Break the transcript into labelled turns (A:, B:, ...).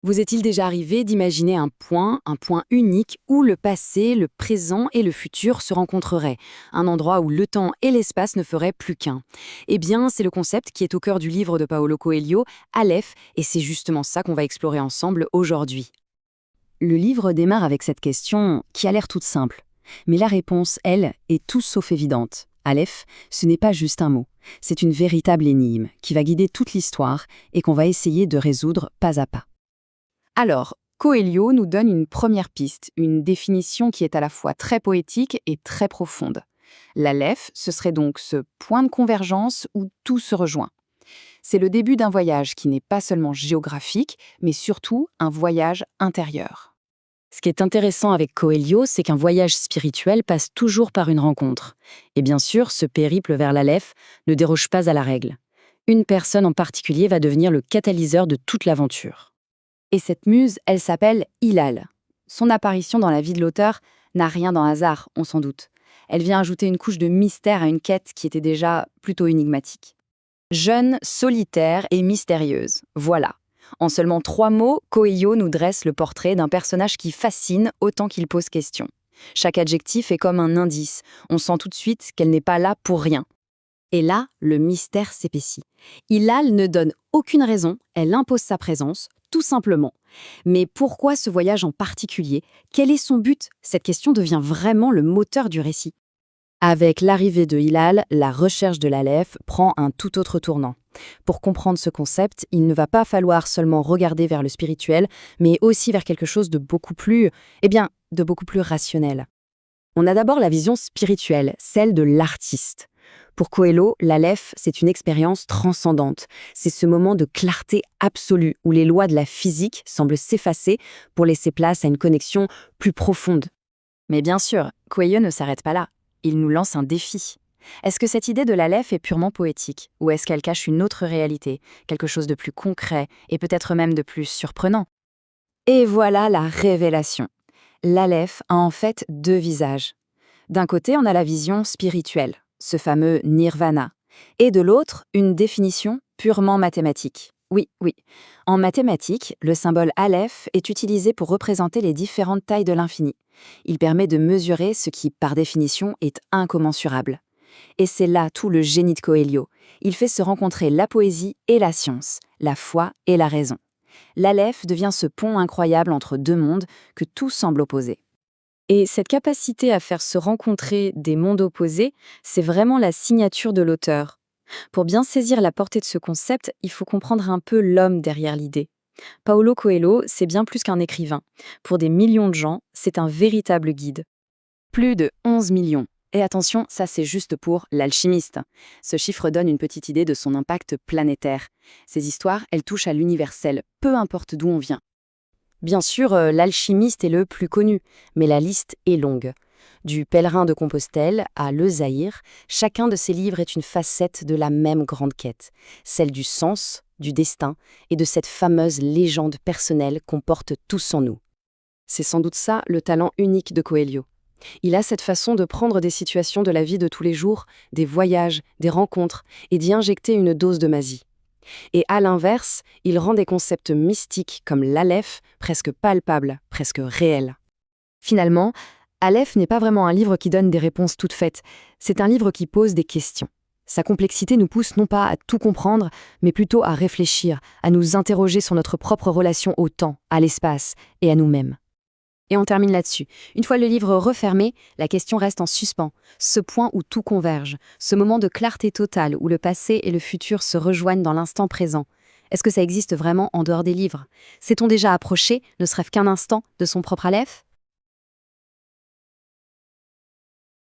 A: Vous est-il déjà arrivé d'imaginer un point unique où le passé, le présent et le futur se rencontreraient, un endroit où le temps et l'espace ne feraient plus qu'un? Eh bien, c'est le concept qui est au cœur du livre de Paolo Coelho, Aleph, et c'est justement ça qu'on va explorer ensemble aujourd'hui. Le livre démarre avec cette question qui a l'air toute simple. Mais la réponse, elle, est tout sauf évidente. Aleph, ce n'est pas juste un mot, c'est une véritable énigme qui va guider toute l'histoire et qu'on va essayer de résoudre pas à pas. Alors, Coelho nous donne une première piste, une définition qui est à la fois très poétique et très profonde. L'Aleph, ce serait donc ce point de convergence où tout se rejoint. C'est le début d'un voyage qui n'est pas seulement géographique, mais surtout un voyage intérieur. Ce qui est intéressant avec Coelho, c'est qu'un voyage spirituel passe toujours par une rencontre. Et bien sûr, ce périple vers l'Aleph ne déroge pas à la règle. Une personne en particulier va devenir le catalyseur de toute l'aventure. Et cette muse, elle s'appelle Hilal. Son apparition dans la vie de l'auteur n'a rien d'un hasard, on s'en doute. Elle vient ajouter une couche de mystère à une quête qui était déjà plutôt énigmatique. Jeune, solitaire et mystérieuse, voilà. En seulement 3 mots, Coelho nous dresse le portrait d'un personnage qui fascine autant qu'il pose question. Chaque adjectif est comme un indice, on sent tout de suite qu'elle n'est pas là pour rien. Et là, le mystère s'épaissit. Hilal ne donne aucune raison, elle impose sa présence, tout simplement. Mais pourquoi ce voyage en particulier? Quel est son but? Cette question devient vraiment le moteur du récit. Avec l'arrivée de Hilal, la recherche de l'Aleph prend un tout autre tournant. Pour comprendre ce concept, il ne va pas falloir seulement regarder vers le spirituel, mais aussi vers quelque chose de beaucoup plus, de beaucoup plus rationnel. On a d'abord la vision spirituelle, celle de l'artiste. Pour Coelho, l'Aleph, c'est une expérience transcendante. C'est ce moment de clarté absolue où les lois de la physique semblent s'effacer pour laisser place à une connexion plus profonde. Mais bien sûr, Coelho ne s'arrête pas là. Il nous lance un défi. Est-ce que cette idée de l'Aleph est purement poétique, ou est-ce qu'elle cache une autre réalité, quelque chose de plus concret et peut-être même de plus surprenant? Et voilà la révélation. L'Aleph a en fait 2 visages. D'un côté, on a la vision spirituelle, ce fameux nirvana, et de l'autre, une définition purement mathématique. Oui. En mathématiques, le symbole Aleph est utilisé pour représenter les différentes tailles de l'infini. Il permet de mesurer ce qui, par définition, est incommensurable. Et c'est là tout le génie de Coelho. Il fait se rencontrer la poésie et la science, la foi et la raison. L'Aleph devient ce pont incroyable entre 2 mondes que tout semble opposer. Et cette capacité à faire se rencontrer des mondes opposés, c'est vraiment la signature de l'auteur. Pour bien saisir la portée de ce concept, il faut comprendre un peu l'homme derrière l'idée. Paolo Coelho, c'est bien plus qu'un écrivain. Pour des millions de gens, c'est un véritable guide. Plus de 11 millions. Et attention, ça c'est juste pour l'alchimiste. Ce chiffre donne une petite idée de son impact planétaire. Ces histoires, elles touchent à l'universel, peu importe d'où on vient. Bien sûr, l'alchimiste est le plus connu, mais la liste est longue. Du Pèlerin de Compostelle à Le Zahir, chacun de ces livres est une facette de la même grande quête, celle du sens, du destin et de cette fameuse légende personnelle qu'on porte tous en nous. C'est sans doute ça le talent unique de Coelho. Il a cette façon de prendre des situations de la vie de tous les jours, des voyages, des rencontres, et d'y injecter une dose de magie. Et à l'inverse, il rend des concepts mystiques comme l'Aleph presque palpables, presque réels. Finalement, Aleph n'est pas vraiment un livre qui donne des réponses toutes faites, c'est un livre qui pose des questions. Sa complexité nous pousse non pas à tout comprendre, mais plutôt à réfléchir, à nous interroger sur notre propre relation au temps, à l'espace et à nous-mêmes. Et on termine là-dessus. Une fois le livre refermé, la question reste en suspens. Ce point où tout converge, ce moment de clarté totale où le passé et le futur se rejoignent dans l'instant présent. Est-ce que ça existe vraiment en dehors des livres? S'est-on déjà approché, ne serait-ce qu'un instant, de son propre Aleph?